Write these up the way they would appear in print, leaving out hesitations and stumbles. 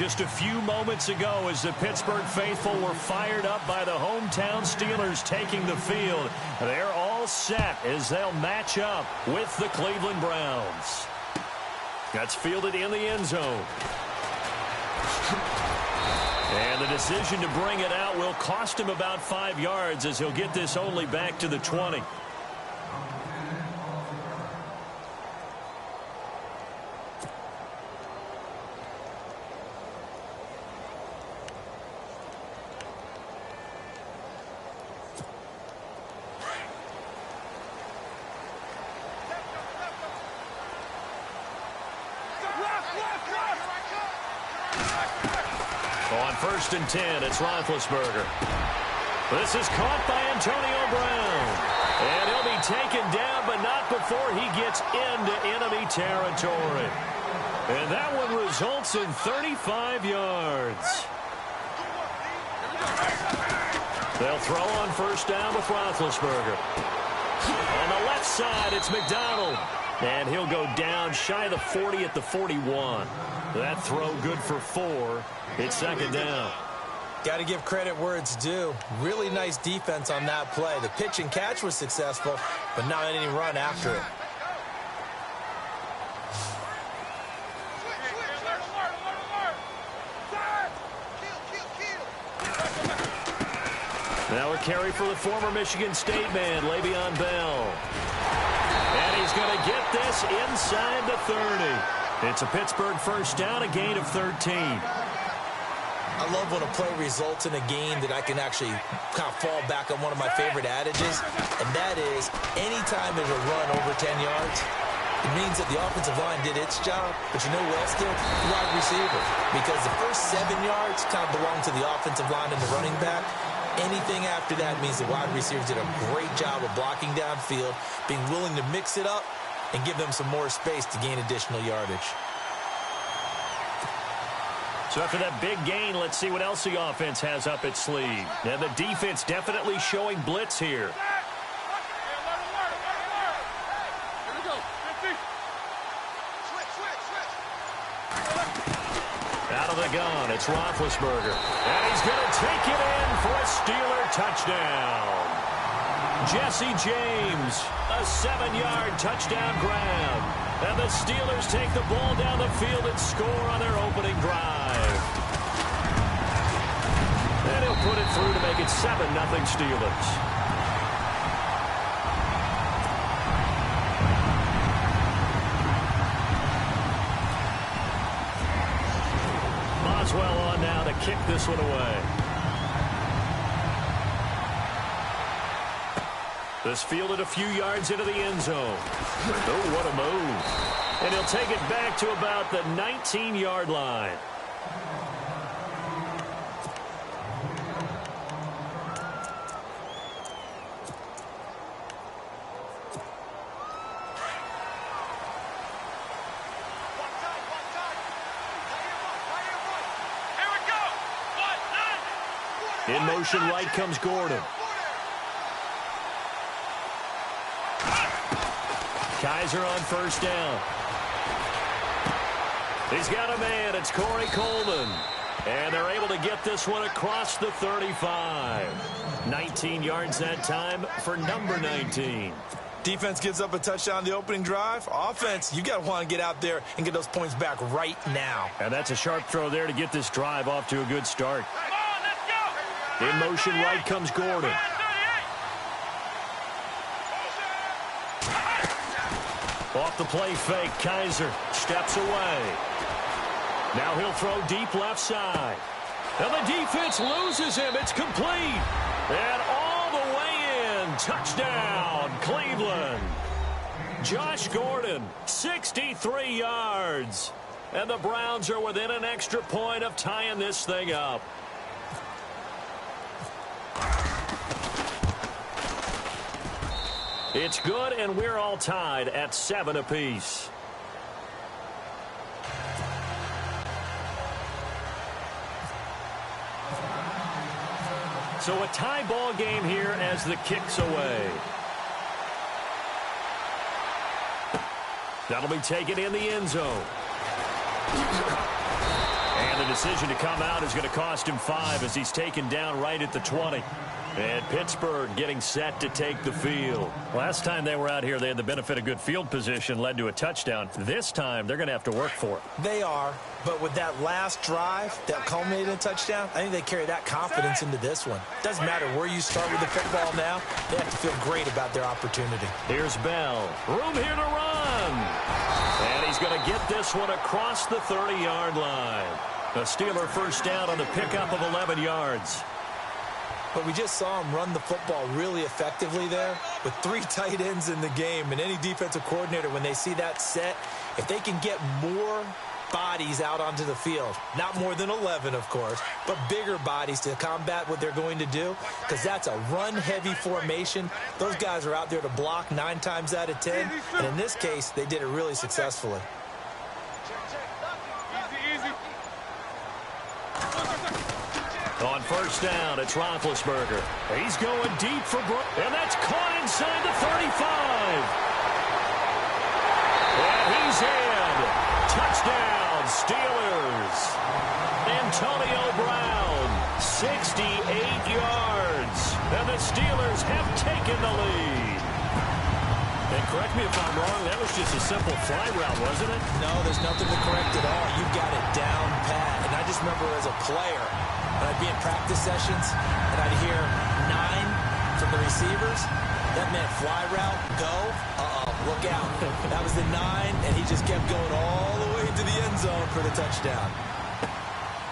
just a few moments ago as the Pittsburgh faithful were fired up by the hometown Steelers taking the field. They're all set as they'll match up with the Cleveland Browns. That's fielded in the end zone. And the decision to bring it out will cost him about 5 yards as he'll get this only back to the 20. On 1st and 10, it's Roethlisberger. This is caught by Antonio Brown. And he'll be taken down, but not before he gets into enemy territory. And that one results in 35 yards. They'll throw on 1st down with Roethlisberger. On the left side, it's McDonald. And he'll go down shy of the 40 at the 41. That throw good for 4. It's 2nd down. Got to give credit where it's due. Really nice defense on that play. The pitch and catch was successful, but not any run after it. Now a carry for the former Michigan State man, Le'Veon Bell. And he's going to get this inside the 30. It's a Pittsburgh 1st down, a gain of 13. I love when a play results in a game that I can actually kind of fall back on one of my favorite adages, and that is anytime there's a run over 10 yards, it means that the offensive line did its job, but you know who else did? The wide receiver. Because the first 7 yards kind of belong to the offensive line and the running back. Anything after that means the wide receivers did a great job of blocking downfield, being willing to mix it up, and give them some more space to gain additional yardage. So after that big gain, let's see what else the offense has up its sleeve. Now the defense definitely showing blitz here. Out of the gun, it's Roethlisberger. And he's going to take it in for a Steeler touchdown. Jesse James, a 7-yard touchdown grab. And the Steelers take the ball down the field and score on their opening drive. And he'll put it through to make it 7-0 Steelers. Boswell on now to kick this one away. This fielded a few yards into the end zone. Oh, what a move. And he'll take it back to about the 19-yard line. In motion right comes Gordon. Kaiser on 1st down. He's got a man. It's Corey Coleman. And they're able to get this one across the 35. 19 yards that time for number 19. Defense gives up a touchdown on the opening drive. Offense, you got to want to get out there and get those points back right now. And that's a sharp throw there to get this drive off to a good start. In motion right comes Gordon. Off the play fake, Kaiser steps away. Now he'll throw deep left side. And the defense loses him. It's complete. And all the way in. Touchdown, Cleveland. Josh Gordon, 63 yards. And the Browns are within an extra point of tying this thing up. It's good, and we're all tied at 7 apiece. So a tie ball game here as the kick's away. That'll be taken in the end zone. And the decision to come out is going to cost him 5 as he's taken down right at the 20. And Pittsburgh getting set to take the field. Last time they were out here, they had the benefit of good field position, led to a touchdown. This time, they're going to have to work for it. They are, but with that last drive that culminated in a touchdown, I think they carry that confidence into this one. Doesn't matter where you start with the football now, they have to feel great about their opportunity. Here's Bell. Room here to run. And he's going to get this one across the 30-yard line. The Steeler first down on the pickup of 11 yards. But we just saw him run the football really effectively there with 3 tight ends in the game. And any defensive coordinator, when they see that set, if they can get more bodies out onto the field, not more than 11, of course, but bigger bodies to combat what they're going to do, because that's a run-heavy formation. Those guys are out there to block 9 times out of 10. And in this case, they did it really successfully. On first down, it's Roethlisberger. He's going deep for Brook, and that's caught inside the 35. And he's in. Touchdown, Steelers. Antonio Brown, 68 yards. And the Steelers have taken the lead. And correct me if I'm wrong, that was just a simple fly route, wasn't it? No, there's nothing to correct at all. You got it down pat. And I just remember as a player, when I'd be in practice sessions and I'd hear 9 from the receivers, that meant fly route, go, look out. That was the 9, and he just kept going all the way to the end zone for the touchdown.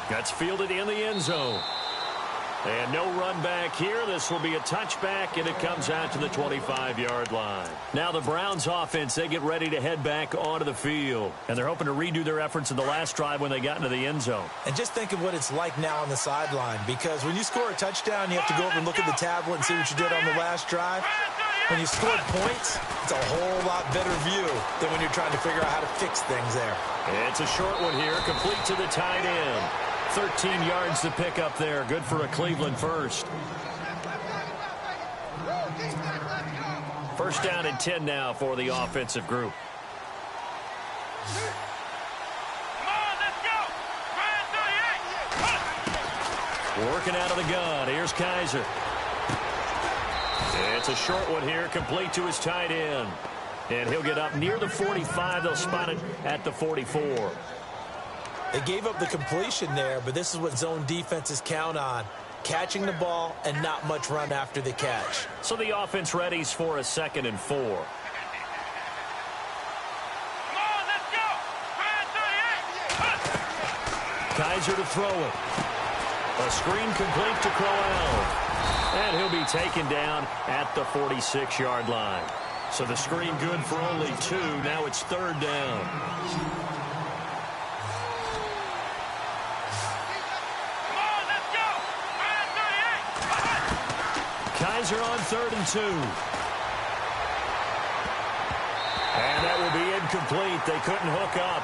That's fielded in the end zone. And no run back here. This will be a touchback, and it comes out to the 25-yard line. Now the Browns offense, they get ready to head back onto the field. And they're hoping to redo their efforts in the last drive when they got into the end zone. And just think of what it's like now on the sideline, because when you score a touchdown, you have to go over and look at the tablet and see what you did on the last drive. When you scored points, it's a whole lot better view than when you're trying to figure out how to fix things there. It's a short one here, complete to the tight end. 13 yards to pick up there. Good for a Cleveland first. First down and 10 now for the offensive group. Working out of the gun. Here's Kaiser. It's a short one here, complete to his tight end. And he'll get up near the 45. They'll spot it at the 44. They gave up the completion there, but this is what zone defenses count on. Catching the ball and not much run after the catch. So the offense readies for a 2nd and 4. Kaiser to throw it. A screen complete to Crowell. And he'll be taken down at the 46-yard line. So the screen good for only 2. Now it's 3rd down. Kaiser on 3rd and 2. And that will be incomplete. They couldn't hook up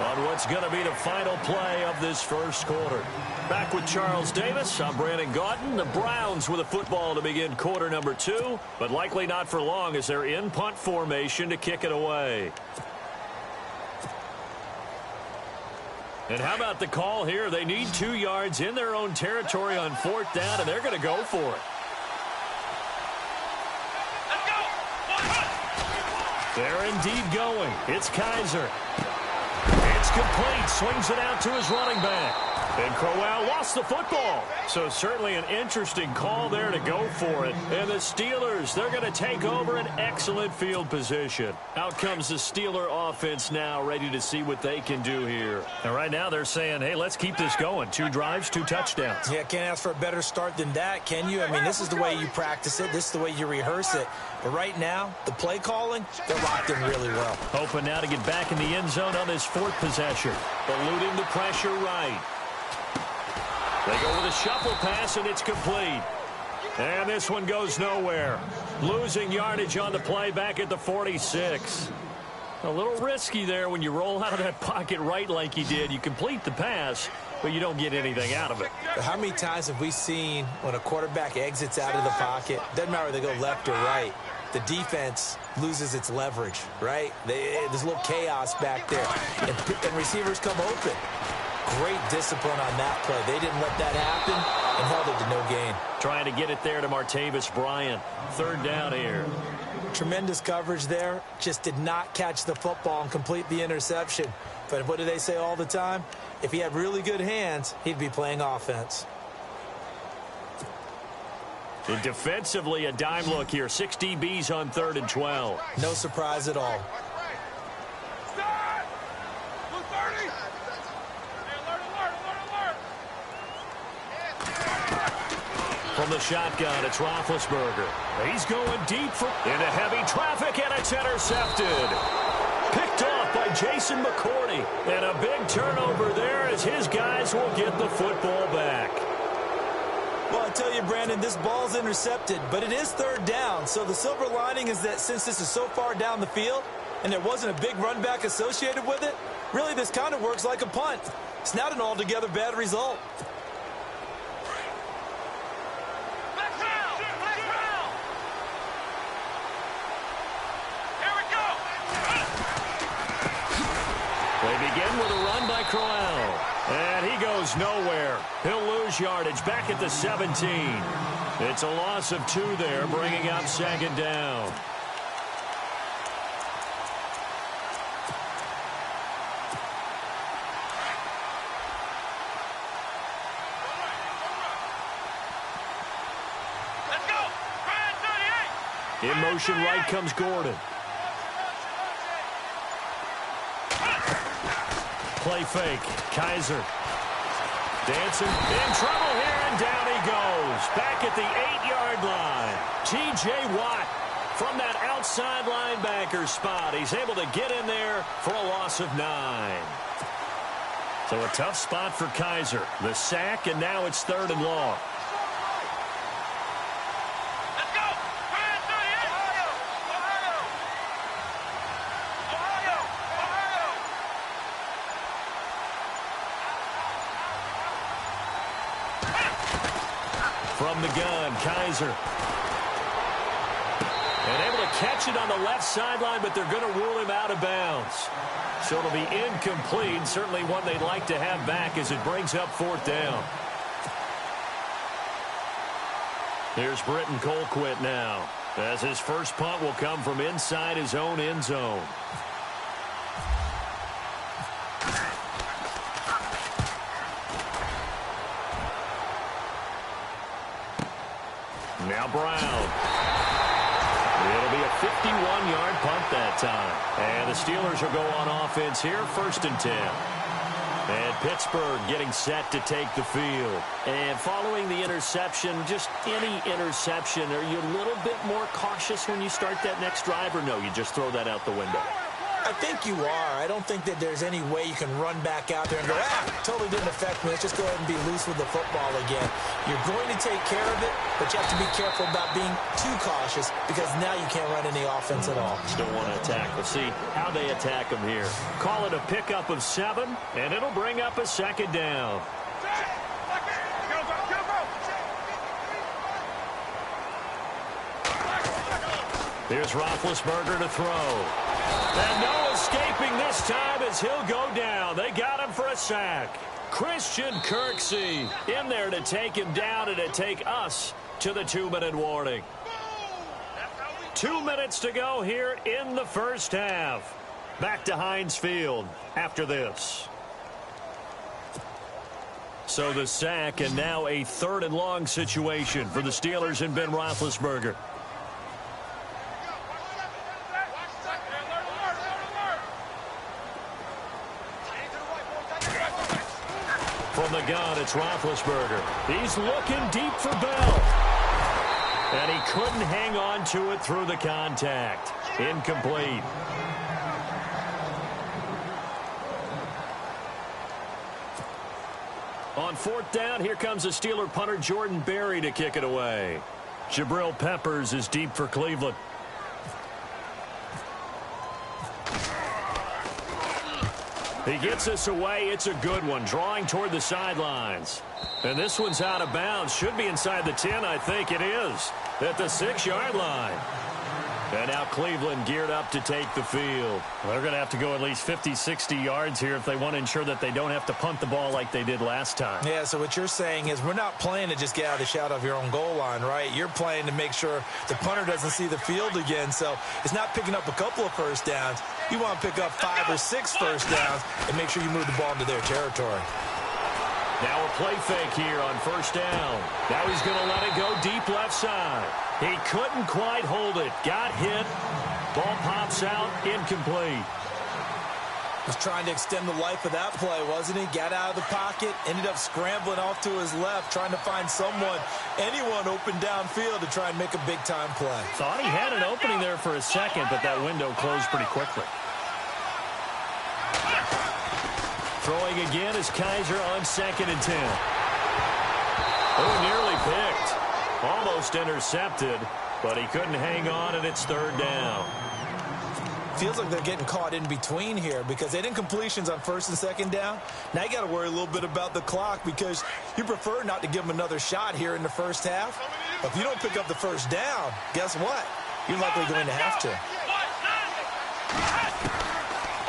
on what's going to be the final play of this first quarter. Back with Charles Davis, I'm Brandon Gaudin. The Browns with a football to begin quarter number 2, but likely not for long as they're in punt formation to kick it away. And how about the call here? They need 2 yards in their own territory on 4th down, and they're going to go for it. They're indeed going. It's Kaiser. It's complete. Swings it out to his running back. And Crowell lost the football. So certainly an interesting call there to go for it. And the Steelers, they're going to take over an excellent field position. Out comes the Steeler offense now, ready to see what they can do here. And right now they're saying, hey, let's keep this going. 2 drives, 2 touchdowns. Yeah, can't ask for a better start than that, can you? I mean, this is the way you practice it. This is the way you rehearse it. But right now, the play calling, they're locked in really well. Hoping now to get back in the end zone on this 4th possession. Eluding the pressure right. They go with a shuffle pass, and it's complete. And this one goes nowhere. Losing yardage on the play back at the 46. A little risky there when you roll out of that pocket right like you did. You complete the pass, but you don't get anything out of it. How many times have we seen when a quarterback exits out of the pocket, doesn't matter whether they go left or right, the defense loses its leverage, right? There's a little chaos back there, and receivers come open. great discipline on that play. They didn't let that happen and held it to no gain. Trying to get it there to Martavis Bryant. Third down here. Tremendous coverage there. Just did not catch the football and complete the interception. But what do they say all the time? If he had really good hands, he'd be playing offense. And defensively, a dime look here. 6 DBs on 3rd and 12. No surprise at all. From the shotgun, it's Roethlisberger. He's going deep into heavy traffic, and it's intercepted. Picked off by Jason McCourty. And a big turnover there as his guys will get the football back. Well, I tell you, Brandon, this ball's intercepted, but it is 3rd down. So the silver lining is that since this is so far down the field and there wasn't a big run back associated with it, really this kind of works like a punt. It's not an altogether bad result. They begin with a run by Crowell. And he goes nowhere. He'll lose yardage back at the 17. It's a loss of 2 there, bringing up 2nd down. Let's go. In motion right comes Gordon. Play fake. Kaiser. Dancing. In trouble here, and down he goes. Back at the 8-yard line. T.J. Watt from that outside linebacker spot. He's able to get in there for a loss of 9. So a tough spot for Kaiser. The sack, and now it's 3rd and long. From the gun, Kaiser. And able to catch it on the left sideline, but they're going to rule him out of bounds. So it'll be incomplete. Certainly one they'd like to have back as it brings up 4th down. Here's Britton Colquitt now, as his first punt will come from inside his own end zone. Now Brown. It'll be a 51-yard punt that time. And the Steelers will go on offense here, 1st and 10. And Pittsburgh getting set to take the field. And following the interception, just any interception, are you a little bit more cautious when you start that next drive, or no, you just throw that out the window? I think you are. I don't think that there's any way you can run back out there and go, totally didn't affect me. Let's just go ahead and be loose with the football again. You're going to take care of it, but you have to be careful about being too cautious because now you can't run any offense at all. Still want to attack. We'll see how they attack them here. Call it a pickup of 7, and it'll bring up a 2nd down. Here's Roethlisberger to throw. And no escaping this time as he'll go down. They got him for a sack. Christian Kirksey in there to take him down and to take us to the 2-minute warning. 2 minutes to go here in the first half. Back to Heinz Field after this. So the sack, and now a 3rd and long situation for the Steelers and Ben Roethlisberger. From the gun, it's Roethlisberger. He's looking deep for Bell. And he couldn't hang on to it through the contact. Incomplete. On 4th down, here comes the Steeler punter Jordan Berry to kick it away. Jabril Peppers is deep for Cleveland. He gets us away. It's a good one, drawing toward the sidelines. And this one's out of bounds. Should be inside the 10, I think it is. At the 6-yard line. And now Cleveland geared up to take the field. They're going to have to go at least 50, 60 yards here if they want to ensure that they don't have to punt the ball like they did last time. Yeah, so what you're saying is we're not playing to just get out of the shadow of your own goal line, right? You're playing to make sure the punter doesn't see the field again. So it's not picking up a couple of first downs. You want to pick up 5 or 6 first downs and make sure you move the ball into their territory. Now a play fake here on first down. Now he's going to let it go deep left side. He couldn't quite hold it. Got hit. Ball pops out. Incomplete. Was trying to extend the life of that play, wasn't he? Got out of the pocket, ended up scrambling off to his left, trying to find anyone open downfield to try and make a big-time play. Thought he had an opening there for a second, but that window closed pretty quickly. Throwing again is Kaiser on 2nd and 10. Oh, nearly picked. Almost intercepted, but he couldn't hang on, and it's 3rd down. Feels like they're getting caught in between here because they didn't completions on 1st and 2nd down. Now you got to worry a little bit about the clock because you prefer not to give them another shot here in the first half. But if you don't pick up the first down, guess what? You're likely going to have to.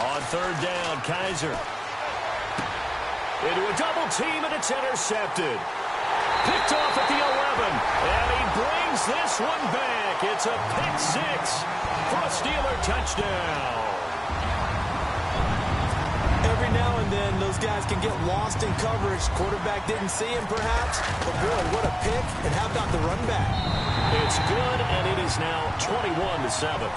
On 3rd down, Kaiser. Into a double team, and it's intercepted. Picked off at the 11, and he brings this one back. It's a pick 6 for a Steeler touchdown. Every now and then, those guys can get lost in coverage. Quarterback didn't see him, perhaps. But, boy, what a pick. And how about the run back? It's good, and it is now 21-7.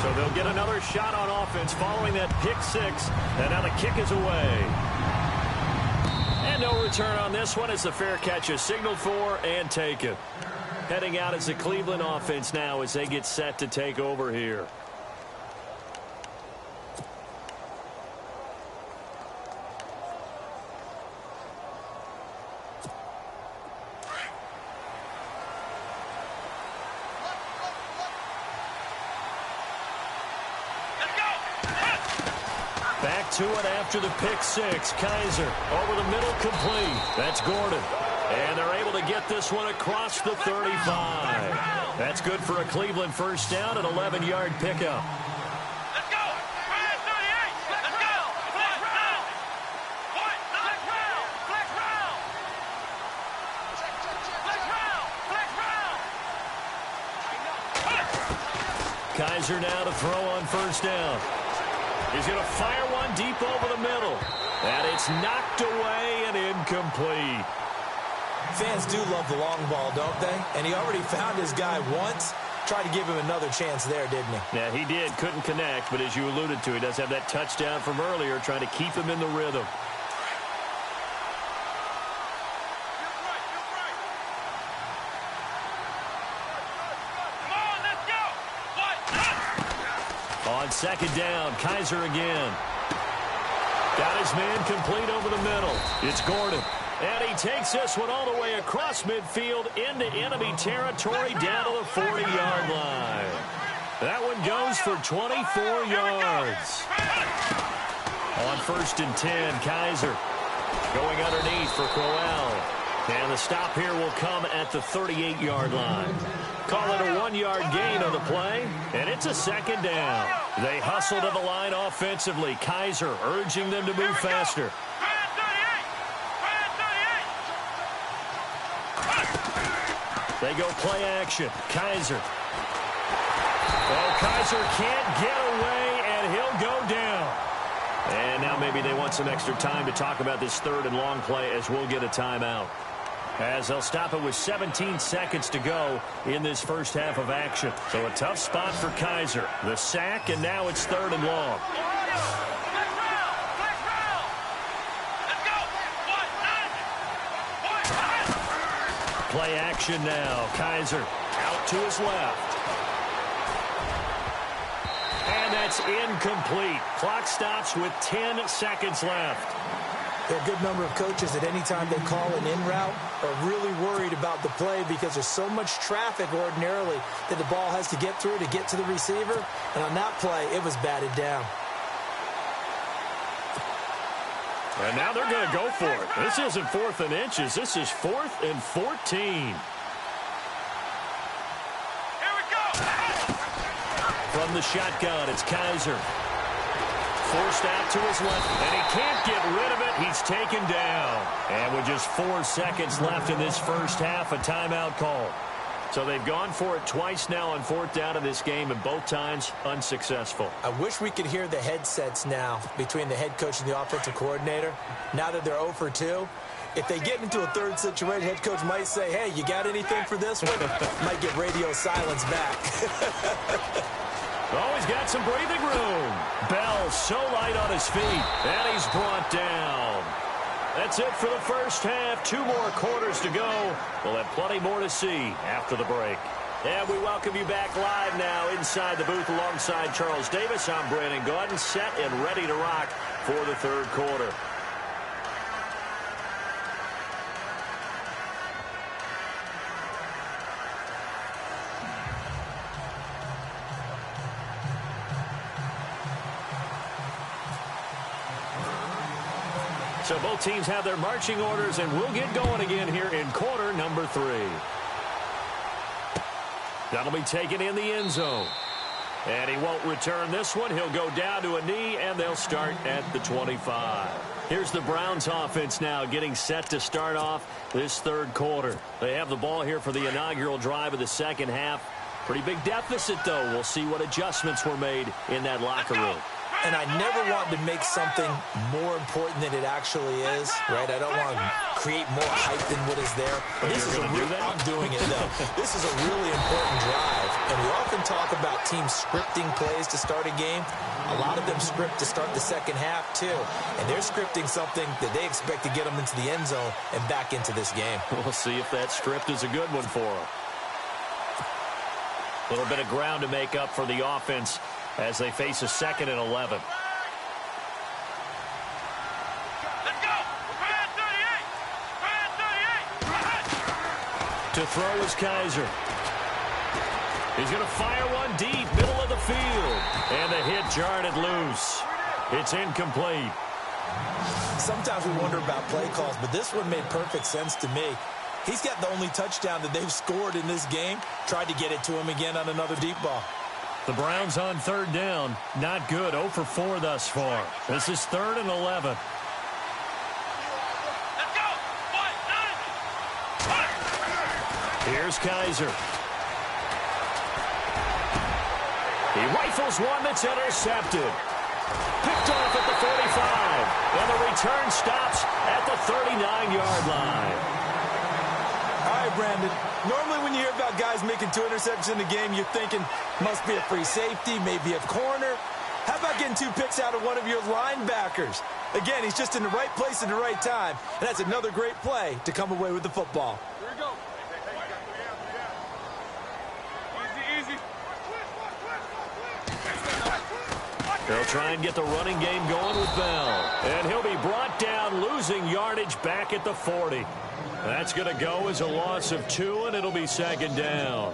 So they'll get another shot on offense following that pick 6. And now the kick is away. And no return on this one as the fair catch is signaled for and taken. Heading out as the Cleveland offense now as they get set to take over here. To it after the pick 6. Kaiser over the middle, complete. That's Gordon. And they're able to get this one across the 35. That's good for a Cleveland first down, an 11-yard pickup. Let's go! 38! Let's go! Black round! Black round! Black round! Black round! Black round! Kaiser now to throw on first down. He's going to fire one deep over the middle. And it's knocked away and incomplete. Fans do love the long ball, don't they? And he already found his guy once. Tried to give him another chance there, didn't he? Yeah, he did. Couldn't connect, but as you alluded to, he does have that touchdown from earlier, trying to keep him in the rhythm. On 2nd down, Kaiser again. Got his man complete over the middle. It's Gordon. And he takes this one all the way across midfield into enemy territory down to the 40-yard line. That one goes for 24 yards. On 1st and 10, Kaiser going underneath for Crowell. And the stop here will come at the 38-yard line. Call it a 1-yard gain on the play, and it's a 2nd down. They hustle to the line offensively. Kaiser urging them to move faster. They go play action. Kaiser. Oh, Kaiser can't get away, and he'll go down. And now maybe they want some extra time to talk about this 3rd and long play as we'll get a timeout. As they'll stop it with 17 seconds to go in this first half of action. So a tough spot for Kaiser. The sack, and now it's 3rd and long. Play action now. Kaiser out to his left. And that's incomplete. Clock stops with 10 seconds left. There are a good number of coaches that any time they call an in route are really worried about the play because there's so much traffic ordinarily that the ball has to get through to get to the receiver. And on that play, it was batted down. And now they're going to go for it. This isn't 4th and inches. This is 4th and 14. Here we go. From the shotgun, it's Kaiser. Forced out to his left, and he can't get rid of it. He's taken down. And with just 4 seconds left in this first half, a timeout call. So they've gone for it twice now on 4th down in this game, and both times unsuccessful. I wish we could hear the headsets now between the head coach and the offensive coordinator. Now that they're 0 for 2, if they get into a third situation, head coach might say, hey, you got anything for this one? Might get radio silence back. Oh, he's got some breathing room. Bell so light on his feet, and he's brought down. That's it for the first half. 2 more quarters to go. We'll have plenty more to see after the break. And we welcome you back live now inside the booth alongside Charles Davis. I'm Brandon Gaudin, set and ready to rock for the third quarter. So both teams have their marching orders, and we'll get going again here in quarter number 3. That'll be taken in the end zone. And he won't return this one. He'll go down to a knee, and they'll start at the 25. Here's the Browns offense now getting set to start off this third quarter. They have the ball here for the inaugural drive of the second half. Pretty big deficit, though. We'll see what adjustments were made in that locker room. And I never want to make something more important than it actually is, right? I don't want to create more hype than what is there. But this is I'm doing it, though. This is a really important drive. And we often talk about teams scripting plays to start a game. A lot of them script to start the second half, too. And they're scripting something that they expect to get them into the end zone and back into this game. We'll see if that script is a good one for them. A little bit of ground to make up for the offense as they face a 2nd and 11. Let's go. Brand 38. Brand 38. To throw is Kaiser. He's going to fire one deep, middle of the field. And the hit jarred it loose. It's incomplete. Sometimes we wonder about play calls, but this one made perfect sense to me. He's got the only touchdown that they've scored in this game. Tried to get it to him again on another deep ball. The Browns on 3rd down. Not good. 0 for 4 thus far. This is 3rd and 11. Let's go. 1, 9. Here's Kaiser. He rifles one that's intercepted. Picked off at the 45. And the return stops at the 39-yard line. All right, Brandon. Normally when you hear about guys making 2 interceptions in the game, you're thinking must be a free safety, maybe a corner. How about getting 2 picks out of one of your linebackers? Again, he's just in the right place at the right time, and that's another great play to come away with the football. Here we go. Easy, easy. They'll try and get the running game going with Bell. And he'll be brought down, losing yardage back at the 40. That's going to go as a loss of 2, and it'll be 2nd down.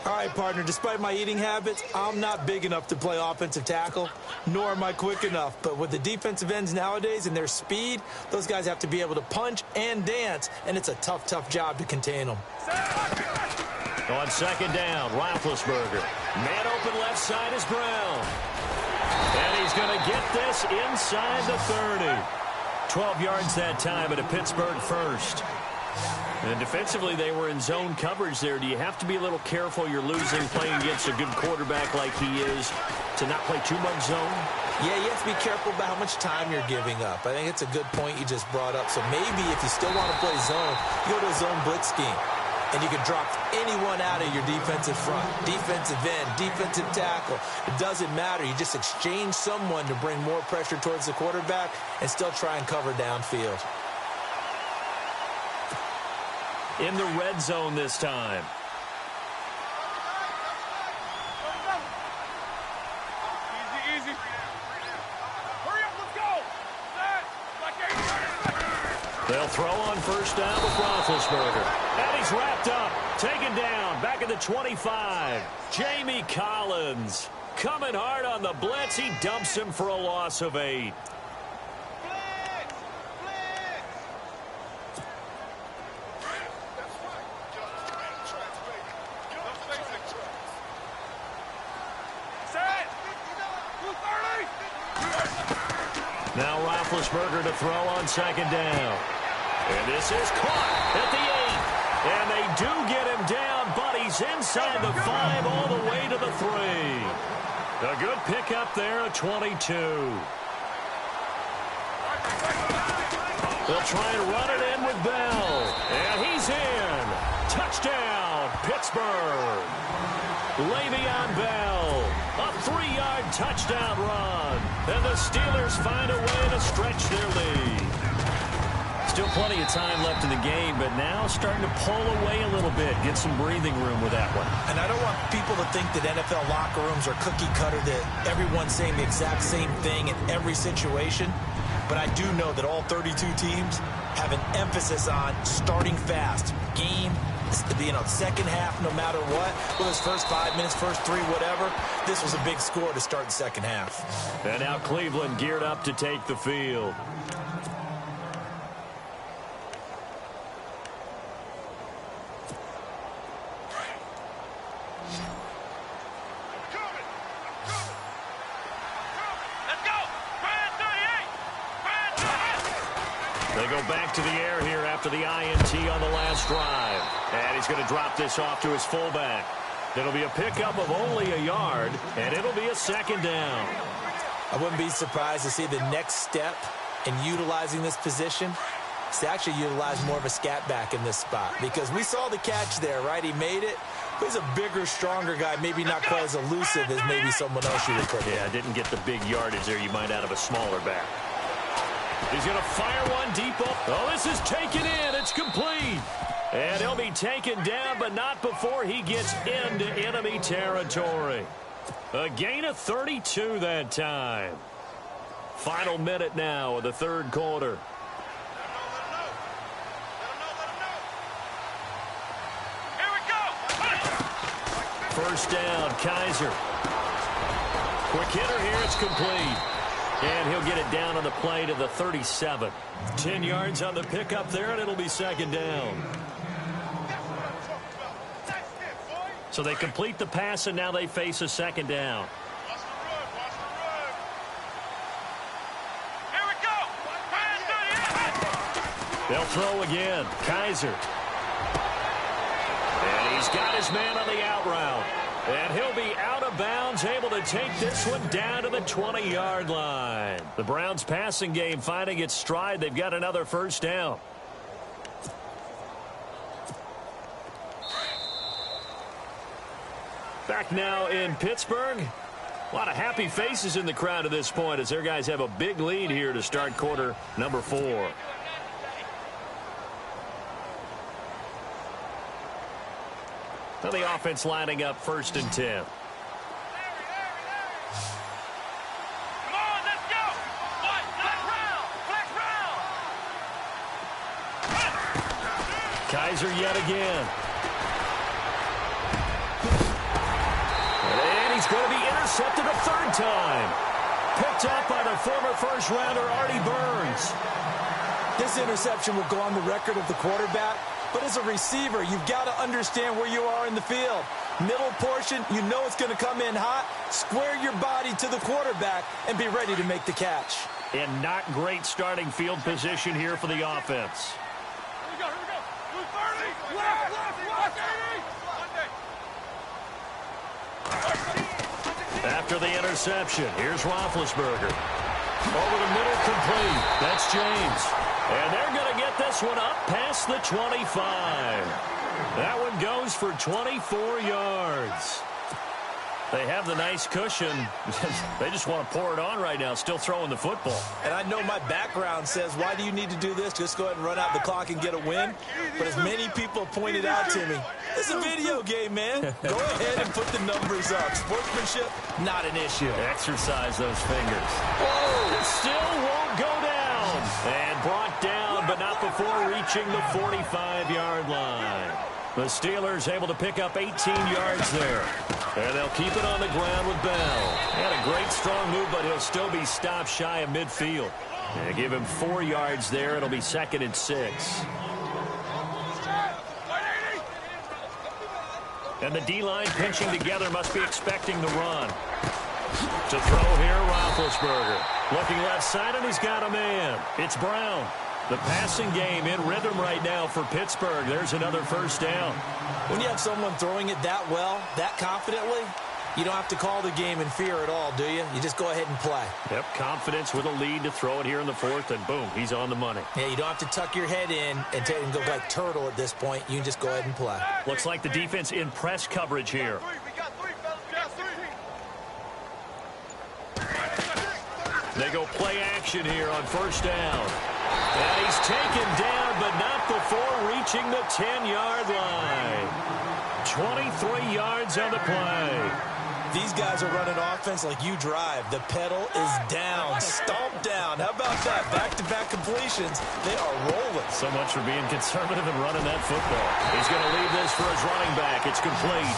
All right, partner, despite my eating habits, I'm not big enough to play offensive tackle, nor am I quick enough. But with the defensive ends nowadays and their speed, those guys have to be able to punch and dance, and it's a tough, tough job to contain them. On 2nd down, Roethlisberger. Man open left side is Brown. And he's going to get this inside the 30. 12 yards that time at a Pittsburgh first. And defensively, they were in zone coverage there. Do you have to be a little careful? You're losing playing against a good quarterback like he is to not play too much zone? Yeah, you have to be careful about how much time you're giving up. I think it's a good point you just brought up. So maybe if you still want to play zone, you go to a zone blitz scheme. And you can drop anyone out of your defensive front, defensive end, defensive tackle. It doesn't matter. You just exchange someone to bring more pressure towards the quarterback and still try and cover downfield. In the red zone this time. Easy, easy. Hurry up, let's go. They'll throw on 1st down with Roethlisberger. And he's wrapped up. Taken down. Back at the 25. Jamie Collins. Coming hard on the blitz. He dumps him for a loss of 8. Now Roethlisberger to throw on second down. And this is caught at the 8. And they do get him down, but he's inside the 5 all the way to the 3. A good pickup there at 22. They'll try and run it in with Bell. And he's in. Touchdown, Pittsburgh. Le'Veon Bell. A 3-yard touchdown run. And the Steelers find a way to stretch their lead. Still plenty of time left in the game, but now starting to pull away a little bit. Get some breathing room with that one. And I don't want people to think that NFL locker rooms are cookie cutter, that everyone's saying the exact same thing in every situation. But I do know that all 32 teams have an emphasis on starting fast. Game, second half, no matter what. Whether it's first 5 minutes, first 3, whatever. This was a big score to start the second half. And now Cleveland geared up to take the field. They go back to the air here after the INT on the last drive. And he's going to drop this off to his fullback. It'll be a pickup of only a yard, and it'll be a second down. I wouldn't be surprised to see the next step in utilizing this position is to actually utilize more of a scat back in this spot. Because we saw the catch there, right? He made it. He's a bigger, stronger guy, maybe not quite as elusive as maybe someone else you would put in. Yeah, didn't get the big yardage there you might out of a smaller back. He's going to fire one deep. Oh, this is taken in. It's complete. And he'll be taken down, but not before he gets into enemy territory. A gain of 32 that time. Final minute now of the third quarter. Here we go. First down, Kaiser. Quick hitter here. It's complete. And he'll get it down on the play to the 37. 10 yards on the pickup there, and it'll be second down. So they complete the pass, and now they face a second down. Here we go. They'll throw again. Kaiser. And he's got his man on the out route. And he'll be out of bounds, able to take this one down to the 20-yard line. The Browns' passing game finding its stride. They've got another first down. Back now in Pittsburgh. A lot of happy faces in the crowd at this point as their guys have a big lead here to start quarter number 4. Now the offense lining up first and 10. Come on, let's go. Flex round. Kaiser yet again. And he's going to be intercepted a third time. Picked up by the former first-rounder Artie Burns. This interception will go on the record of the quarterback. But as a receiver, you've got to understand where you are in the field. Middle portion, you know it's going to come in hot. Square your body to the quarterback and be ready to make the catch. And not great starting field position here for the offense. Here we go. 230. Left. After the interception, here's Roethlisberger. Over the middle, complete. That's James. And they're going to get this one up past the 25. That one goes for 24 yards. They have the nice cushion. They just want to pour it on right now, still throwing the football. And I know my background says, why do you need to do this? Just go ahead and run out the clock and get a win. But as many people pointed out to me, it's a video game, man. Go ahead and put the numbers up. Sportsmanship, not an issue. Exercise those fingers. Whoa! It still won't go down. And brought down, but not before reaching the 45-yard line. The Steelers able to pick up 18 yards there. And they'll keep it on the ground with Bell. Had a great strong move, but he'll still be stopped shy of midfield. And give him 4 yards there. It'll be 2nd and 6. And the D-line pinching together, must be expecting the run. To throw here, Roethlisberger. Looking left side, and he's got a man. It's Brown. The passing game in rhythm right now for Pittsburgh. There's another first down. When you have someone throwing it that well, that confidently, you don't have to call the game in fear at all, do you? You just go ahead and play. Yep, confidence with a lead to throw it here in the fourth, and boom, he's on the money. Yeah, you don't have to tuck your head in and go like turtle at this point. You can just go ahead and play. Looks like the defense in press coverage here. They go play action here on first down. And he's taken down, but not before reaching the 10-yard line. 23 yards on the play. These guys are running offense like you drive. The pedal is down, stomp down. How about that? Back-to-back completions. They are rolling. So much for being conservative and running that football. He's going to leave this for his running back. It's complete.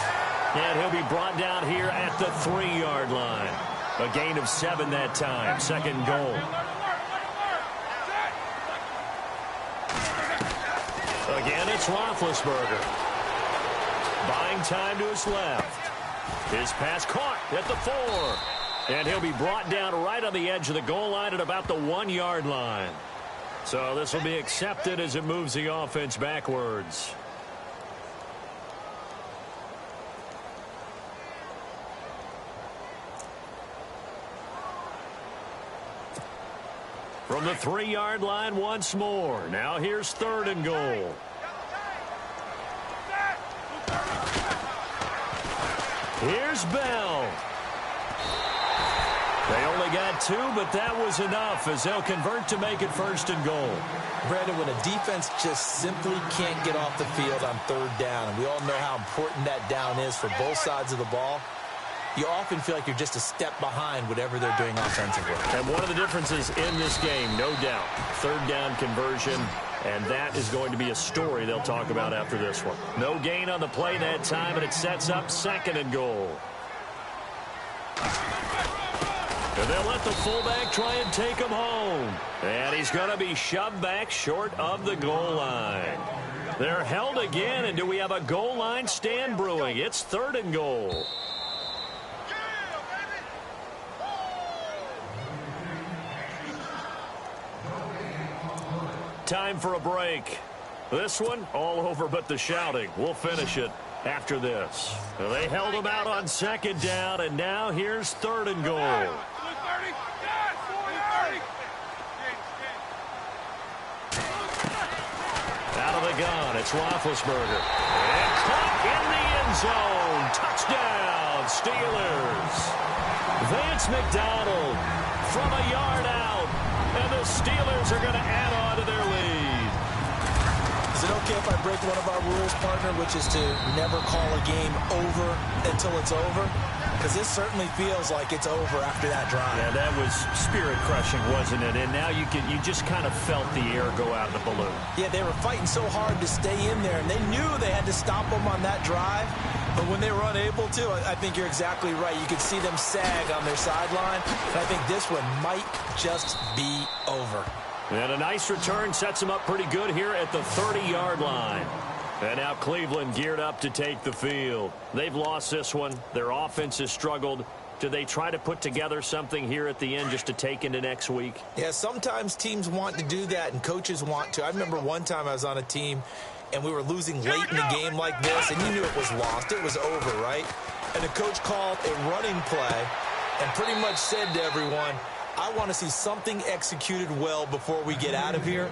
And he'll be brought down here at the 3-yard line. A gain of 7 that time. Second goal. Again, it's Roethlisberger. Buying time to his left. His pass caught at the 4. And he'll be brought down right on the edge of the goal line at about the 1-yard line. So this will be accepted as it moves the offense backwards. From the 3-yard line once more. Now here's 3rd and goal. Here's Bell. They only got 2, but that was enough as they'll convert to make it 1st and goal. Brandon, when a defense just simply can't get off the field on 3rd down, and we all know how important that down is for both sides of the ball, you often feel like you're just a step behind whatever they're doing offensively. And one of the differences in this game, no doubt, 3rd down conversion, and that is going to be a story they'll talk about after this one. No gain on the play that time, and it sets up 2nd and goal. And they'll let the fullback try and take him home. And he's going to be shoved back short of the goal line. They're held again, and do we have a goal line stand brewing? It's 3rd and goal. Time for a break. This one, all over but the shouting. We'll finish it after this. They held him out on 2nd down, and now here's 3rd and goal. Out of the gun, it's Roethlisberger. And caught in the end zone. Touchdown, Steelers. Vance McDonald from a yard out. And the Steelers are going to add on to their lead. Is it okay if I break one of our rules, partner, which is to never call a game over until it's over? Because this certainly feels like it's over after that drive. Yeah, that was spirit-crushing, wasn't it? And now you just kind of felt the air go out of the balloon. Yeah, they were fighting so hard to stay in there, and they knew they had to stop them on that drive. But when they were unable to, I think you're exactly right. You could see them sag on their sideline. And I think this one might just be over. And a nice return sets them up pretty good here at the 30-yard line. And now Cleveland geared up to take the field. They've lost this one. Their offense has struggled. Do they try to put together something here at the end just to take into next week? Yeah, sometimes teams want to do that and coaches want to. I remember one time I was on a team and we were losing late in the game like this, and you knew it was lost. It was over, right? And the coach called a running play and pretty much said to everyone, I want to see something executed well before we get out of here.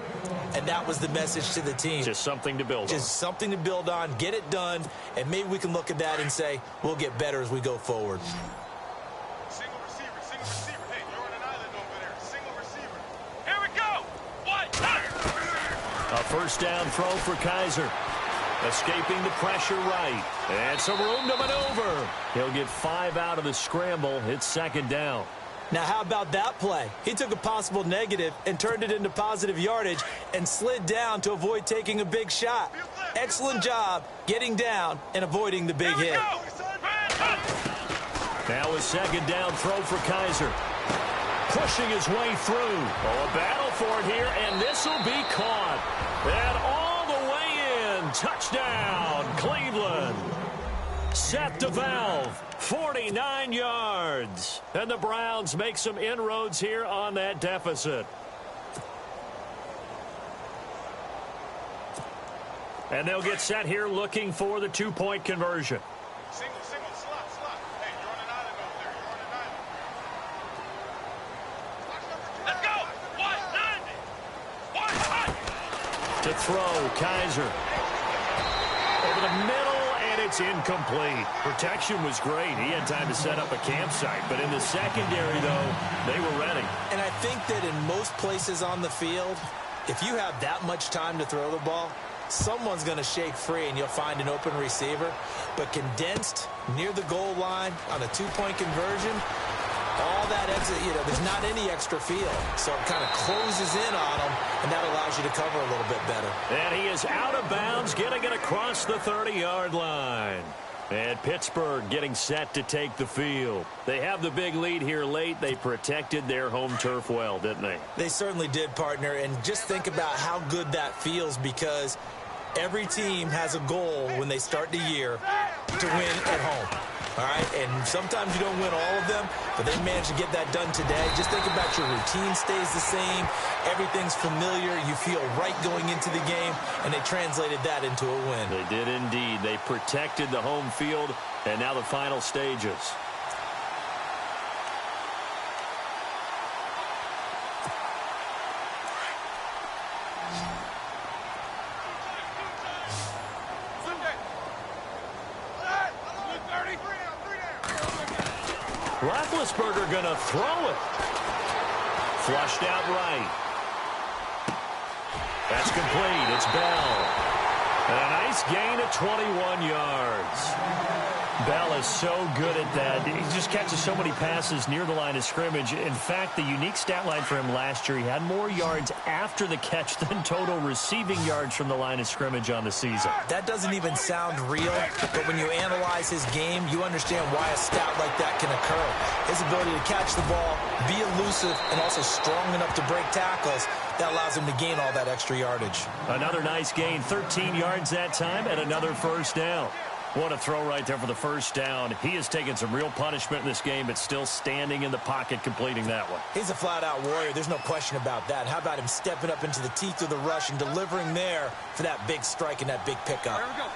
And that was the message to the team. Just something to build on. Just something to build on, get it done, and maybe we can look at that and say, we'll get better as we go forward. Single receiver. Hey, you're on an island over there. Single receiver. Here we go. One, a first down throw for Kaiser. Escaping the pressure right. And some room to maneuver. He'll get 5 out of the scramble. It's 2nd down. Now, how about that play? He took a possible negative and turned it into positive yardage and slid down to avoid taking a big shot. Excellent job getting down and avoiding the big hit. Now a 2nd down throw for Kaiser. Pushing his way through. Oh, a battle for it here, and this will be caught. And all the way in. Touchdown, Cleveland. Seth DeValve 49 yards. And the Browns make some inroads here on that deficit. And they'll get set here looking for the two-point conversion. Single, slot. Hey, you're on an island over there. You're on an island. Let's go. 190. 100. To throw, Kaiser. Over the middle, and it's incomplete. Protection was great. He had time to set up a campsite. But in the secondary, though, they were ready. And I think that in most places on the field, if you have that much time to throw the ball, someone's going to shake free and you'll find an open receiver. But condensed near the goal line on a two-point conversion, all that exit, there's not any extra field. So it kind of closes in on them, and that allows you to cover a little bit better. And he is out of bounds, getting it across the 30-yard line. And Pittsburgh getting set to take the field. They have the big lead here late. They protected their home turf well, didn't they? They certainly did, partner. And just think about how good that feels, because every team has a goal when they start the year to win at home. All right, and sometimes you don't win all of them, but they managed to get that done today. Just think about your routine stays the same. Everything's familiar. You feel right going into the game, and they translated that into a win. They did indeed. They protected the home field, and now the final stages. Roethlisberger going to throw it. Flushed out right. That's complete. It's Bell. And a nice gain of 21 yards. Bell is so good at that. He just catches so many passes near the line of scrimmage. In fact, the unique stat line for him last year, he had more yards after the catch than total receiving yards from the line of scrimmage on the season. That doesn't even sound real, but when you analyze his game, you understand why a stat like that can occur. His ability to catch the ball, be elusive, and also strong enough to break tackles, that allows him to gain all that extra yardage. Another nice gain, 13 yards that time, and another first down. What a throw right there for the first down. He has taken some real punishment in this game, but still standing in the pocket completing that one. He's a flat-out warrior. There's no question about that. How about him stepping up into the teeth of the rush and delivering there for that big strike and that big pickup? There we go.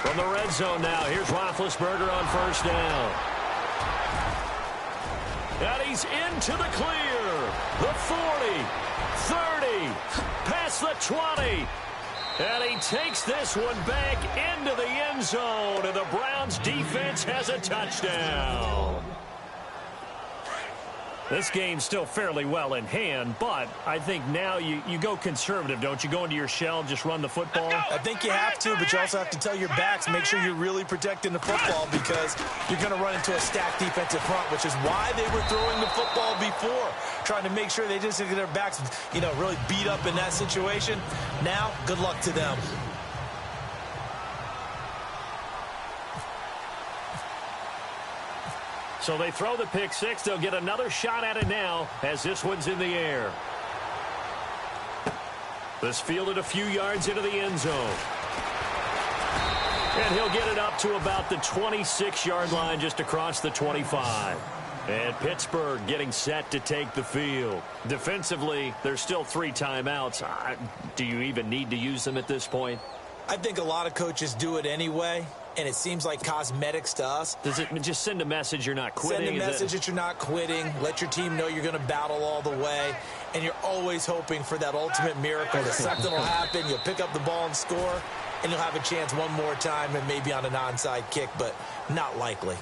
From the red zone now, here's Roethlisberger on first down. And he's into the clear. The 40, 30, past the 20. And he takes this one back into the end zone, and the Browns defense has a touchdown. This game's still fairly well in hand, but I think now you go conservative, don't you? Go into your shell, just run the football. I think you have to, but you also have to tell your backs, make sure you're really protecting the football, because you're going to run into a stacked defensive front, which is why they were throwing the football before, trying to make sure they just get their backs, really beat up in that situation. Now, good luck to them. So they throw the pick six. They'll get another shot at it now as this one's in the air. This fielded a few yards into the end zone. And he'll get it up to about the 26-yard line, just across the 25. And Pittsburgh getting set to take the field. Defensively, there's still 3 timeouts. Do you even need to use them at this point? I think a lot of coaches do it anyway, and it seems like cosmetics to us. Does it just send a message you're not quitting? Send a message that you're not quitting. Let your team know you're going to battle all the way, and you're always hoping for that ultimate miracle that something will happen. You'll pick up the ball and score, and you'll have a chance one more time and maybe on an onside kick, but not likely.